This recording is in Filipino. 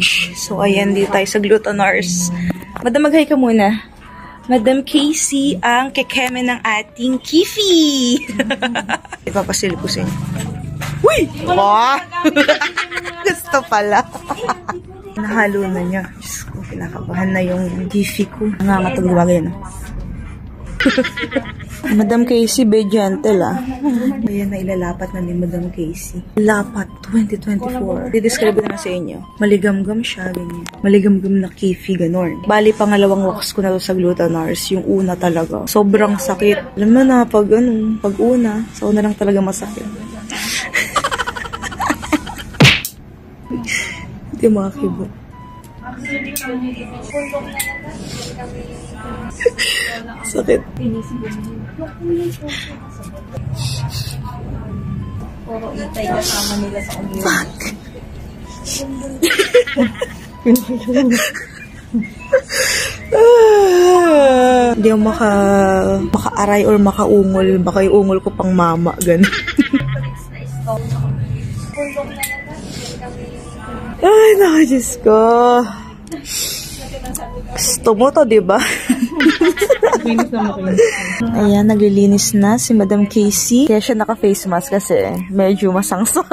lunch. So, ayan, dito tayo sa Glutenars. Madam, mag-hi ka muna. Madam Casey, ang kekeme ng ating Kifi. Ipapasil ko sa inyo. Uy! Oh! Gusto pala. Nahalo na niya. Diyos ko, kinakabahan na yung Kifi ko. Nangangatag lumagay na. Madam Casey, be gentle ah. Ayan na ilalapat na ni Madam Casey. Lapat 2024. Didescribe ko na sa inyo. Maligamgam siya, ganyan. Maligamgam na Kifi, ganon. Bali, pangalawang wax ko na sa Glutenars. Yung una talaga. Sobrang sakit. Alam mo na, pag una, sa una lang talaga masakit. Hindi makakibo. Sakit. Puro itay kasama nila sa ulo. Fuck! Hindi ako maka-aray or makaungol. Baka yung ungol ko pang mama. Ganun. Ay, naku, Diyos ko. Gusto mo to, diba? Ayan, naglilinis na si Madam Casey. Kaya siya naka-face mask kasi medyo masangsang.